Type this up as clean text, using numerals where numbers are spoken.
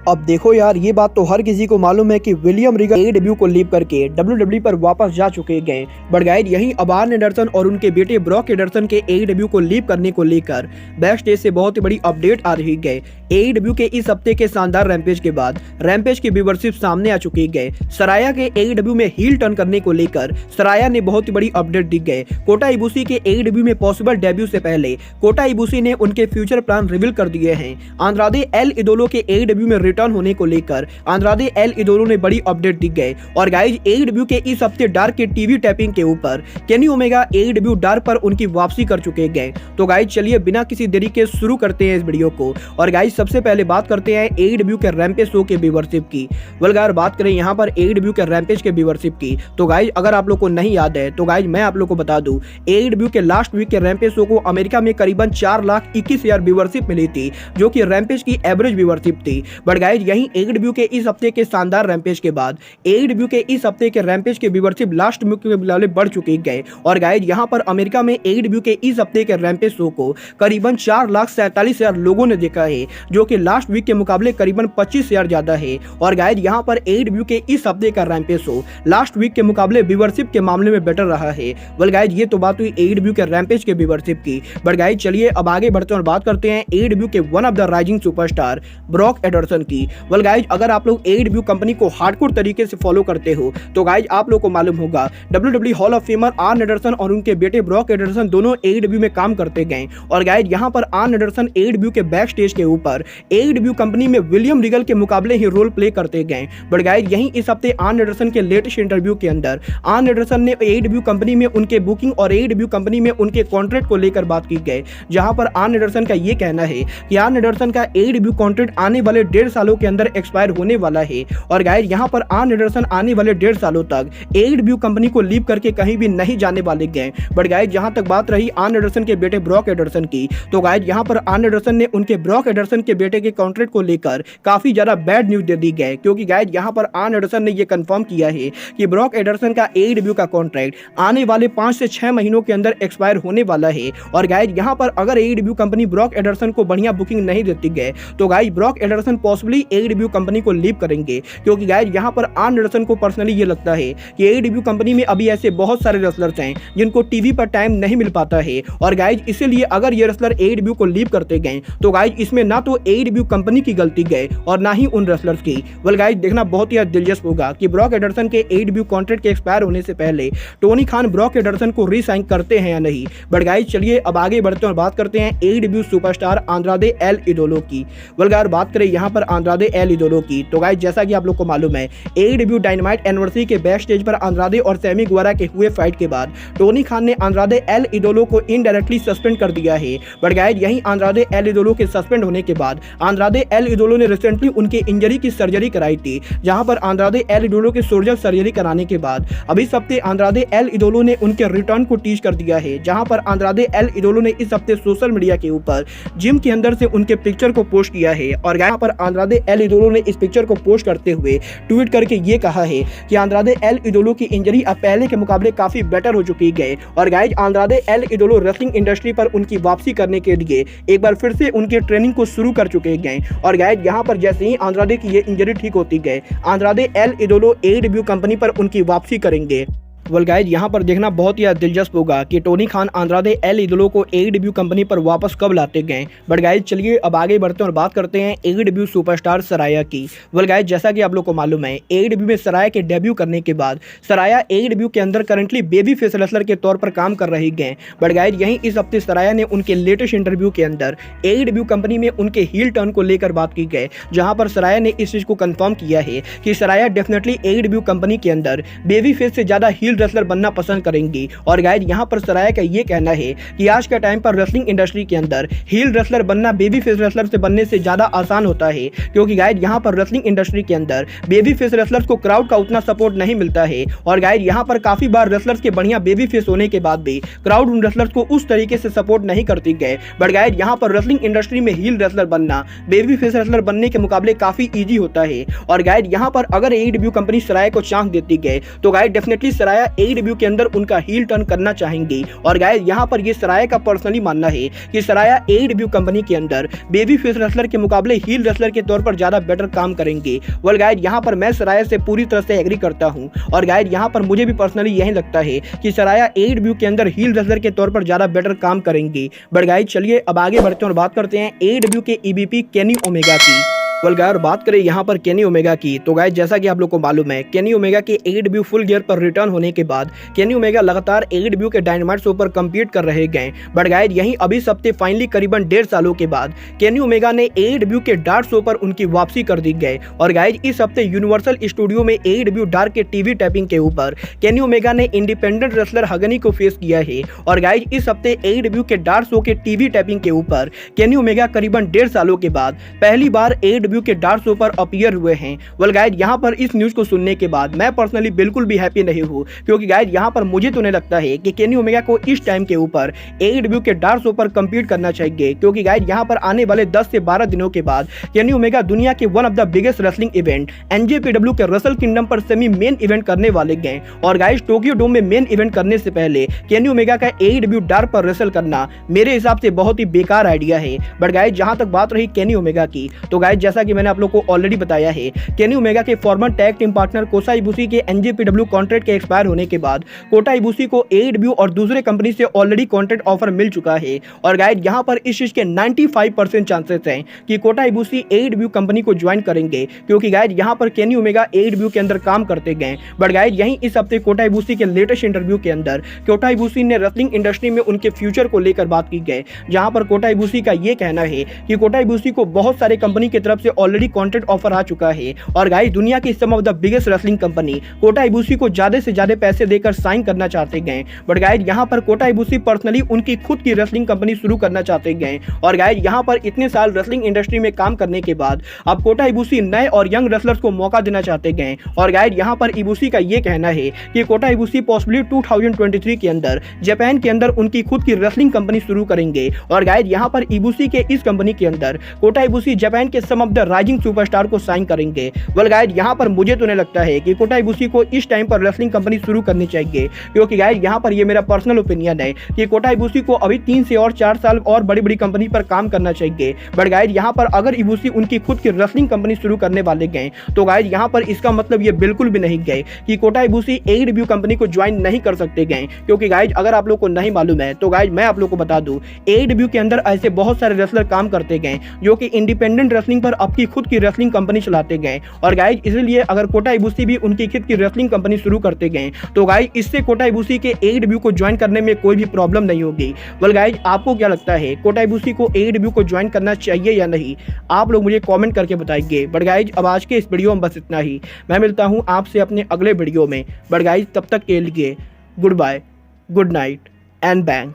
अब देखो यार, ये बात तो हर किसी को मालूम है कि विलियम रीगल एडब्ल्यू को लीव करके डब्ल्यूडब्ल्यूई पर वापस जा चुके गए। बट गाइस, यहीं अब आर्न एंडरसन और उनके बेटे ब्रॉक एंडरसन के एडब्ल्यू को लीव करने को लेकर बैक स्टेज से बहुत ही बड़ी अपडेट आ रही है। एडब्ल्यू के इस हफ्ते के शानदार रैम्पेज के बाद रैम्पेज की व्यूवरशिप सामने आ चुकी है। सराया के एडब्ल्यू में हील टर्न करने को लेकर सराया ने बहुत ही बड़ी अपडेट दी है। कोटा इबुशी के एडब्ल्यू में पॉसिबल डेब्यू से पहले कोटा इबुशी ने उनके फ्यूचर प्लान रिवील कर दिए हैं। आंद्रादे एल इदोलो के एडब्ल्यू में रिटर्न होने को लेकर आंद्रादे एल इदोलो ने बड़ी अपडेट दी है। और गाइज, एडब्ल्यू के इस हफ्ते डार्क के टीवी टैपिंग के ऊपर केनी ओमेगा एडब्ल्यू डार्क पर उनकी वापसी कर चुके हैं। तो गाइज, चलिए बिना किसी देरी के शुरू करते हैं इस वीडियो को। और गाइज, सबसे पहले बात करते हैं एडब्ल्यू के रैम्पेज शो के व्यूवरशिप की। अगर बात करें यहाँ पर एडब्ल्यू के रैम्पेज के व्यूवरशिप की, तो गाइज अगर आप लोग को नहीं याद है तो गाइज मैं आप लोग को बता दूं, एडब्ल्यू के लास्ट वीक के रैम्पेज शो को अमेरिका में करीबन 4,21,000 व्यूवरशिप मिली थी, जो कि रैम्पेज की एवरेज व्यूवरशिप थी। बट गाइज, यहीं एडब्ल्यू के इस हफ्ते के शानदार रैम्पेज के बाद एडब्ल्यू के इस हफ्ते के रैम्पेज के व्यूवरशिप लास्ट वीक के मुकाबले बढ़ चुकी है। और गाइज, यहाँ पर अमेरिका में एडब्ल्यू के इस हफ्ते के रैम्पेज शो को करीबन 4,47,000 लोगों ने देखा है, जो कि लास्ट वीक के मुकाबले करीबन 25,000 ज्यादा है। और गाइज, यहाँ पर एडब्ल्यू के इस हफ्ते का रैम्पेज शो लास्ट वीक के मुकाबले व्यूवरशिप के मामले में बेटर रहा है। वेल गाइज, ये तो बात हुई एडब्ल्यू के रैम्पेज के व्यूवरशिप की। बट गाइज, चलिए अब आगे बढ़ते हैं और बात करते हैं एडब्ल्यू के one of the rising superstar Brock Anderson की। वेल गाइज, अगर आप लोग एडब्ल्यू कंपनी को हार्डकोर तरीके से फॉलो करते हो तो गाइज आप लोग को मालूम होगा WWE hall of famer earn Anderson और उनके बेटे ब्रॉक एंडरसन दोनों एडब्ल्यू में काम करते गए। और गाइज, यहाँ पर आर्न एंडरसन एडब्ल्यू के बैक स्टेज के ऊपर एडब्ल्यू कंपनी में विलियम रीगल के मुकाबले ही रोल प्ले करते गए। बट गाइज, यहीं इस हफ्ते आर्न एंडरसन के लेटेस्ट इंटरव्यू के अंदर आर्न एंडरसन ने एडब्ल्यू कंपनी में उनके बुकिंग और एडब्ल्यू कंपनी में उनके कॉन्ट्रैक्ट को लेकर बात की गई, जहां पर आर्न एंडरसन का ये कहना है कि आर्न एंडरसन का एडब्ल्यू कॉन्ट्रैक्ट आने वाले 1.5 सालों के अंदर एक्सपायर होने वाला है। और गाइज, यहाँ पर आर्न एंडरसन आने वाले 1.5 सालों तक एडब्ल्यू कंपनी को लीव करके कहीं भी नहीं जाने वाले गए। बट गाइज, जहां तक बात रही आर्न एंडरसन के बेटे ब्रॉक एंडरसन की, तो गाइज यहाँ पर आर्न एंडरसन ने उनके ब्रॉक एंडरसन के बेटे के कॉन्ट्रैक्ट को लेकर काफी ज्यादा बैड न्यूज दे दी गई, क्योंकि गाइज यहाँ पर आर्न एंडरसन ने यह कंफर्म किया है कि ब्रॉक एंडरसन का एडब्ल्यू का कॉन्ट्रैक्ट आने वाले 5 से 6 महीनों के अंदर एक्सपायर होने वाला है। और गाइज, यहाँ पर अगर एडब्ल्यू कंपनी ब्रॉक एंडरसन को बढ़िया बुकिंग नहीं देती गए तो guys Brock Anderson possibly AEW company को लीव करेंगे, क्योंकि गाइज यहाँ पर आर्न एंडरसन को पर्सनली ये लगता है कि एडब्ल्यू कंपनी में अभी ऐसे बहुत सारे रेसलर्स हैं जिनको टीवी पर टाइम नहीं मिल पाता है। और गाइज, इसीलिए अगर ये रेसलर एडब्ल्यू को लीव करते गए तो गाइज इसमें ना तो एडब्ल्यू कंपनी की गलती गए और ना ही उन रेसलर्स की। वेल गाइज, देखना बहुत ही दिलचस्प होगा कि ब्रॉक एंडरसन के एडब्ल्यू कॉन्ट्रैक्ट के एक्सपायर होने से पहले टोनी खान ब्रॉक एंडरसन को रीसाइन करते हैं या नहीं। बट गाइज, चलिए अब आगे बढ़ते हैं और बात करते हैं एडब्ल्यू सुपरस्टार आंद्रादे एल इदोलो की। वेल गाइज, बात करें यहाँ पर आंद्रादे एल इदोलो की, तो गाइज जैसा कि आप लोग को मालूम है एडब्ल्यू डायनामाइट एनिवर्सरी के बैक स्टेज पर आंद्रादे और सैमी गुएरा के हुए फाइट के बाद टोनी खान ने आंद्रादे एल इदोलो को इनडायरेक्टली सस्पेंड कर दिया है। बट गाइज, यहीं आंद्रादे एल इदोलो के सस्पेंड होने के बाद आंद्रादे एल इदोलो ने रिसेंटली उनके इंजरी की सर्जरी कराई थी, जहां पर आंद्रादे एल इदोलो के सोल्जर सर्जरी कराने के बाद अभी इस हफ्ते आंद्रादे एल इदोलो ने उनके रिटर्न को टीज कर दिया है, जहां पर आंद्रादे एल इदोलो ने इस हफ्ते सोशल मीडिया के ऊपर जिम के अंदर से उनके पिक्चर को पोस्ट किया है। और यहाँ पर आंद्रादे एल इदोलो ने इस पिक्चर को पोस्ट करते हुए ट्वीट करके ये कहा है कि आंद्रादे एल इदोलो की इंजरी अब पहले के मुकाबले काफी बेटर हो चुकी है। और guys, Andrade L इदोलो wrestling industry पर उनकी वापसी करने के लिए एक बार फिर से उनकी ट्रेनिंग को शुरू कर चुके हैं। और गाइज, यहाँ पर जैसे ही आंद्रादे की ये इंजरी ठीक होती गई, आंद्रादे एल इदोलो एडब्ल्यू कंपनी पर उनकी वापसी करेंगे। वेल गाइज, यहाँ पर देखना बहुत ही दिलचस्प होगा कि टोनी खान आंद्रादे एल इदोलो को एडब्ल्यू कंपनी पर वापस कब लाते गए। बट गाइज, चलिए अब आगे बढ़ते हैं और बात करते हैं एडब्ल्यू सुपरस्टार सराया की। वेल गाइज, जैसा कि आप लोग को मालूम है एडब्ल्यू में सराया के डेब्यू करने के बाद सराया एडब्ल्यू के अंदर करंटली बेबी फेस रेसलर के तौर पर काम कर रही गए। बट गाइज, यहीं इस हफ्ते सराया ने उनके लेटेस्ट इंटरव्यू के अंदर एडब्ल्यू कंपनी में उनके हील टर्न को लेकर बात की गई, जहां पर सराया ने इस चीज को कंफर्म किया है कि सराया डेफिनेटली एडब्ल्यू कंपनी के अंदर बेबी फेस से ज्यादा हील रेसलर बनना पसंद करेंगी। और गाइज, यहाँ पर सराया का ये कहना है कि आज के टाइम पर रेसलिंग इंडस्ट्री के अंदर हील रेसलर बनना बेबी फेस रेसलर से बनने से ज्यादा आसान होता है, क्योंकि गाइज यहाँ पर रेसलिंग इंडस्ट्री के अंदर बेबी फेस रेसलर्स को क्राउड का उतना सपोर्ट नहीं मिलता है। और गाइज, यहाँ पर काफी बार रेसलर्स के बढ़िया बेबी फेस होने के बाद भी क्राउड उन रेसलर्स को उस तरीके से सपोर्ट नहीं करती गए। बट गाइज, यहाँ पर रेसलिंग इंडस्ट्री में हील रेसलर बनना बेबी फेस रेसलर बनने के मुकाबले काफी ईजी होता है। और गाइज, यहाँ पर अगर एडब्ल्यू कंपनी सराया को चांस देती गई तो गाइज डेफिनेटली सराया सराया AEW के अंदर उनका हील टर्न करना चाहेंगे। और गाइस यहाँ पर ये सराया का पर्सनली मानना है कि सराया AEW कंपनी के अंदर बेबी फेस रेसलर के मुकाबले हील रेसलर के तौर पर ज्यादा बेटर काम करेंगे। वेल गाइस यहाँ पर मैं सराया से पूरी तरह से एग्री करता हूँ और गाइस यहाँ पर मुझे भी पर्सनली यही लगता है कि सराया AEW के अंदर हील रेसलर के तौर पर ज्यादा बेटर काम करेंगे। बट गाइस चलिए अब आगे बढ़ते हैं और बात करते हैं AEW के EVP केनी ओमेगा की। वेल गाइस बात करें यहाँ पर केनी ओमेगा की, तो गाइस जैसा कि आप लोग को मालूम है केनी ओमेगा के AEW फुल गियर पर रिटर्न होने के बाद केनी ओमेगा लगातार AEW के डायनामाइट शो पर कम्पीट कर रहे गए। बट गाइस यहीं अभी इस हफ्ते फाइनली करीबन 1.5 सालों के बाद केनी ओमेगा ने AEW के डार्क शो पर उनकी वापसी कर दी गई। और गाइस इस हफ्ते यूनिवर्सल स्टूडियो में AEW डार्क के टीवी टैपिंग के ऊपर केनी ओमेगा ने इंडिपेंडेंट रेसलर हगनी को फेस किया है। और गाइस इस हफ्ते AEW के डार्क शो के टीवी टैपिंग के ऊपर केनी ओमेगा करीबन 1.5 सालों के बाद पहली बार AEW के डार्क शो पर अपीयर हुए हैं। वेल गाइस यहाँ पर इस न्यूज को सुनने के बाद मैं पर्सनली बिल्कुल भी हैप्पी नहीं हूँ, क्योंकि गाइस यहाँ पर मुझे तो नहीं लगता है कि केनी ओमेगा को इस टाइम के ऊपर AEW के डार्क शो पर कम्पीट करना चाहिए, क्योंकि गाइस यहाँ पर आने वाले 10 से 12 दिनों के बाद केनी ओमेगा दुनिया के one of the biggest wrestling event NJPW के रसल किंगडम पर सेमी मेन इवेंट करने वाले गए। और गाइस टोक्यो डोम में मेन इवेंट करने से पहले केनी ओमेगा का AEW डार्क पर रेसल करना मेरे हिसाब से बहुत ही बेकार आइडिया है। बट गाइस जहां तक बात रही केनी ओमेगा की, तो गाइस जैसा कि मैंने आप लोग को ऑलरेडी बताया है केनी ओमेगा के former tag team partner Kota Ibushi के NJPW कॉन्ट्रैक्ट के एक्सपायर होने के बाद कोटा इबुशी को AEW और दूसरे कंपनी से ऑलरेडी कॉन्ट्रैक्ट ऑफर मिल चुका है। और गाइस यहां पर इस चीज के 95% चांसेस हैं कि कोटा इबुशी AEW कंपनी को ज्वाइन करेंगे, क्योंकि गाइस यहां पर केनी ओमेगा AEW के अंदर काम करते गए। बट गाइस यहीं इस हफ्ते कोटा इबुशी के लेटेस्ट इंटरव्यू के अंदर कोटा इबुशी ने रेसलिंग इंडस्ट्री में उनके फ्यूचर को लेकर बात की गई, जहां पर कोटा इबुशी का यह कहना है कि कोटा इबुशी को बहुत सारे कंपनी की तरफ से ऑलरेडी कॉन्ट्रैक्ट ऑफर आ चुका है। और गाइस दुनिया की some of the biggest wrestling company Kota Ibushi को ज्यादा से ज्यादा पैसे देकर साइन करना चाहते गए। बट गाइस यहां पर कोटा इबुशी पर्सनली उनकी खुद की रेसलिंग कंपनी शुरू करना चाहते गए। और गाइस यहां पर इतने साल रेसलिंग इंडस्ट्री में काम करने के बाद अब कोटा इबुशी नए और यंग रेसलर्स को मौका देना चाहते गए। और गाइस यहां पर इबुशी का यह कहना है कि कोटा इबुशी पॉसिबली 2023 के अंदर जापान के अंदर उनकी खुद की रेसलिंग कंपनी शुरू करेंगे। और गाइस यहां पर इबुशी के इस कंपनी के अंदर कोटा इबुशी जापान के सम ऑफ द राइजिंग सुपरस्टार को साइन करेंगे। वेल गाइस यहां पर मुझे तो नहीं लगता है कि कोटा इबुशी को इस टाइम पर रेसलिंग कंपनी शुरू करनी चाहिए, क्योंकि गाइस यहां पर ये मेरा पर्सनल ओपिनियन है कि कोटा इबुशी को अभी 3 से और 4 साल और बड़ी बड़ी कंपनी पर काम करना चाहिए। बट गाइस यहां पर अगर इबुशी उनकी खुद की रेसलिंग कंपनी शुरू करने वाले गए, तो गाइस यहां पर इसका मतलब ये बिल्कुल भी नहीं गए कि कोटा इबुशी AEW कंपनी को ज्वाइन नहीं कर सकते गए। क्योंकि गाइस अगर आप लोग को नहीं मालूम है तो गाइस मैं आप लोग को बता दूं AEW के अंदर ऐसे बहुत सारे रेसलर काम करते गए जो कि इंडिपेंडेंट रेसलिंग पर अपनी खुद की रेसलिंग कंपनी चलाते गए। और गाइस इसलिए अगर कोटा इबुशी भी उनकी खुद की रेसलिंग कंपनी शुरू करते गए, तो गाइस इससे कोटा इबुशी के AEW को ज्वाइन करने में कोई भी प्रॉब्लम नहीं होगी। वेल गाइस आपको क्या लगता है कोटा इबुशी को AEW को ज्वाइन करना चाहिए या नहीं, आप लोग मुझे कमेंट करके बताइए। बट गाइस अब आज के इस वीडियो में बस इतना ही। मैं मिलता हूं आपसे अपने अगले वीडियो में। बट गाइस तब तक के लिए good bye, good night and bang.